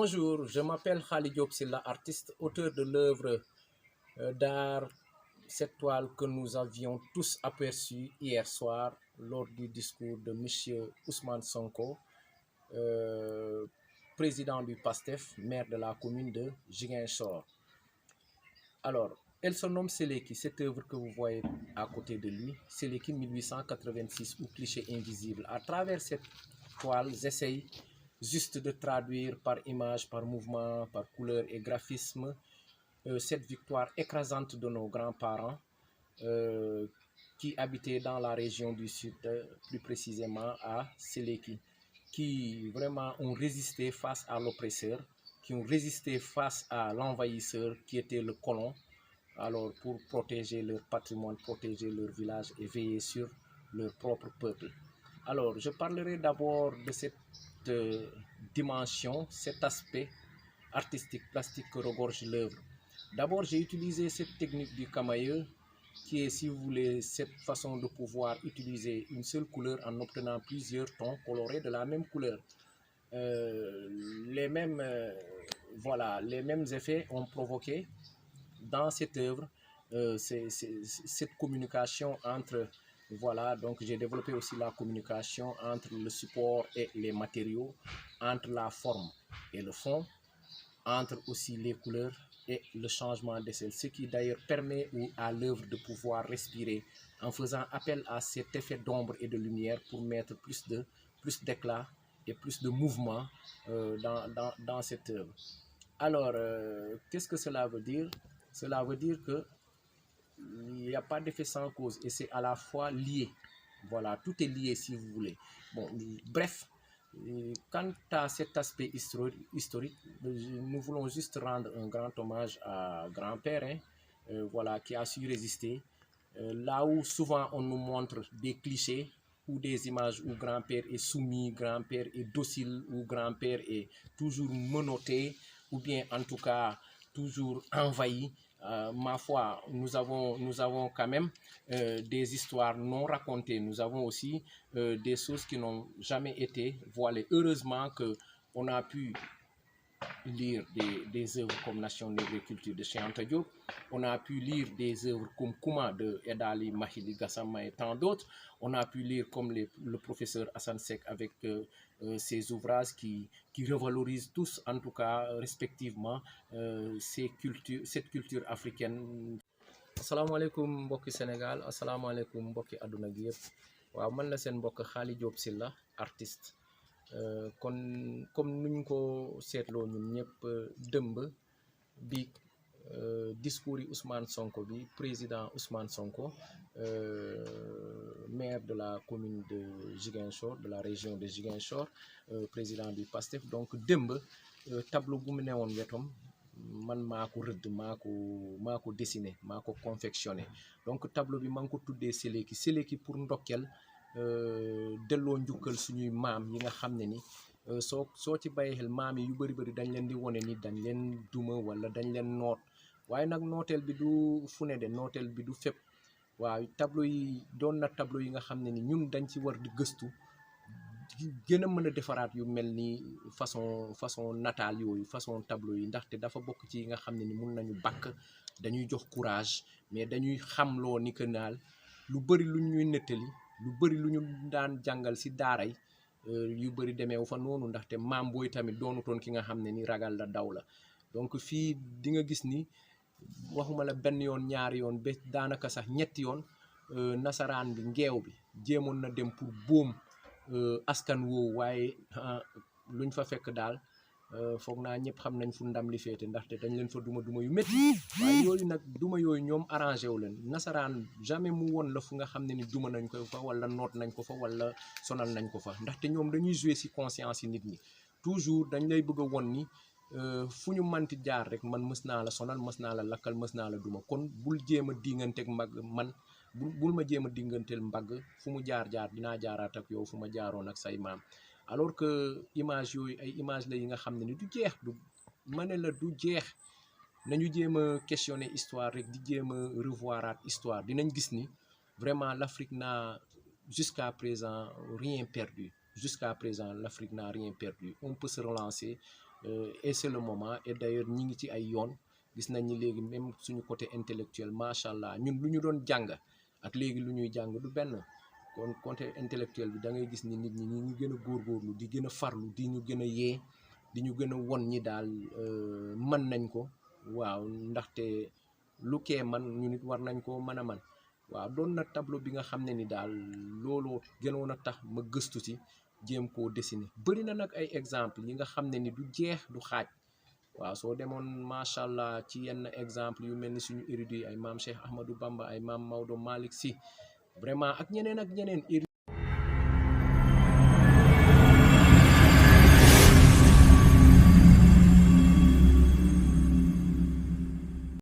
Bonjour, je m'appelle Khalid Diop Silla, artiste, auteur de l'œuvre d'art, cette toile que nous avions tous aperçue hier soir lors du discours de M. Ousmane Sonko, euh, président du PASTEF, maire de la commune de Ziguinchor. Alors, elle se nomme Seleki, cette œuvre que vous voyez à côté de lui, Seleki 1886 ou cliché invisible. À travers cette toile, j'essaye juste de traduire par image, par mouvement, par couleur et graphisme cette victoire écrasante de nos grands-parents qui habitaient dans la région du Sud, plus précisément à Seleki, qui vraiment ont résisté face à l'oppresseur, qui ont résisté face à l'envahisseur qui était le colon, alors pour protéger leur patrimoine, protéger leur village et veiller sur leur propre peuple. Alors, je parlerai d'abord de cette dimension, cet aspect artistique, plastique que regorge l'œuvre. D'abord, j'ai utilisé cette technique du camailleux, qui est, si vous voulez, cette façon de pouvoir utiliser une seule couleur en obtenant plusieurs tons colorés de la même couleur. Les mêmes effets ont provoqué dans cette œuvre cette communication entre, voilà, donc j'ai développé aussi la communication entre le support et les matériaux, entre la forme et le fond, entre aussi les couleurs et le changement d'échelle, ce qui d'ailleurs permet à l'œuvre de pouvoir respirer en faisant appel à cet effet d'ombre et de lumière pour mettre plus d'éclat et plus de mouvement dans cette œuvre. Alors, qu'est-ce que cela veut dire? Cela veut dire qu'il n'y a pas d'effet sans cause et c'est à la fois lié. Voilà, tout est lié si vous voulez. Bon, bref, quant à cet aspect historique, nous voulons juste rendre un grand hommage à grand-père, voilà, qui a su résister. Là où souvent on nous montre des clichés ou des images où grand-père est soumis, grand-père est docile, ou grand-père est toujours menotté, ou bien en tout cas toujours envahi. Ma foi, nous avons quand même des histoires non racontées. Nous avons aussi des choses qui n'ont jamais été voilées. Heureusement qu'on a pu lire des œuvres comme Nation Nègre et Culture de Cheikh Anta Diop. On a pu lire des œuvres comme Kouma de Edali Mahili Gassama et tant d'autres. On a pu lire comme le professeur Hassan Sek avec ses ouvrages qui revalorisent tous, en tout cas respectivement, cette culture africaine. Asalaamaaleykum mbokki Sénégal, asalaamaaleykum mbokki àdduna gi yëpp. Waaw, man la seen mbokk Khalid Diop Silla, artiste. Kon comme nuñ ko seetloo ñun ñëpp dëmb bi discours yi Ousmane Sonko bi, président Ousmane Sonko, maire de la commune de Ziguinchor, de la région de Ziguinchor, président du PASTEF. Donc dëmb tableau bu mu newoon wetam man maa ko rëdd, maa ko dessiné, maa ko confectionné. Donc tableau bi maa ngi ko tuddee Seleki pour ndokkeel delloo njukkal suñuy maam yi nga xam ne ni soo ci bàyyi xel maam yi yu bëri dañ leen di wone ni dañ leen duma wala dañ leen noot, waaye nag nooteel bi du fu ne de, nooteel bi du fépp. waaw, tableau yi doon na tableau yi nga xam ne ni ñun dañ ci war di gëstu gën a mën a defaraat yu mel ni façon nataal yooyu, façon tableau yi, ndaxte dafa bokk ci yi nga xam ne ni mun nañu bakk, dañuy jox courage, mais dañuy xamloo ni que naal lu bëri lu ñuy nettali, lu bëri lu ñu daan jàngal si daaray yu bëri demeewu fa noonu, ndaxte maam booy tamit doonutoon ki nga xam ne ni ragal la daw la. donc fii di nga gis ni waxuma la benn yoon ñaari yoon ba daanaka sax ñetti yoon nasaraan bi ngeew bi jéemoon na dem pour boom askan woowu, waaye luñ fa fekk daal foog naa ñëpp xam nañ fu ndam li féete, ndaxte dañ leen fa duma yu métti. waaye yooyu nag duma yooyu ñoom arrangé wu leen. nasaraan jamais mu woon la fu nga xam ne ni duma nañ ko fa wala noot nañ ko fa wala sonal nañ ko fa, ndaxte ñoom dañuy jouer ci conscience yi nit ñi. toujours dañ lay bëgg a won ni fu ñu manti jaar rek man mës naa la sonal, mës naa la lakkal, mës naa la duma, kon bul jéem a dinganteeg mbagg man bul ma jéem a dinganteel mbagg, fu mu jaar dinaa jaaraat ak yow fu ma jaaroon ak say maam. alors que image yooyu ay image la yi nga xam ne ni du jeex, ma ne la du jeex. nañu jéem a questionner histoire rek, di jéem a revoiraat histoire, dinañ gis ni vraiment l'Afrique n'a jusqu'à présent rien perdu. Jusqu'à présent l'Afrique n'a rien perdu. On peut se relancer et c'est le moment. Et d'ailleurs ñi ngi ci ay yoon gis nañ ni léegi même suñu côté intellectuel macha allah ñun lu ñu doon jàng ak léegi lu ñuy jàng du benn. kon côté intellectuel bi da ngay gis ni nit ñi ñu gën a góorgóorlu di gën a farlu di ñu gën a yee di ñu gën a won ñi daal mën nañ ko waaw ndaxte lu kee man ñu nit war nañ ko mën a man waaw doon na tableau bi nga xam ne ni daal loolu gënoon a tax ma gëstu ci jéem koo dessiner bëri na nag ay exemple yi nga xam ne ni du jeex du xaaj waaw soo demoon macha allah ci yenn exemple yu mel ni suñu érudit ay maam Cheikh Ahmadou Bamba ay maam Maodo Malick Sy vraiment ak ñeneen érudit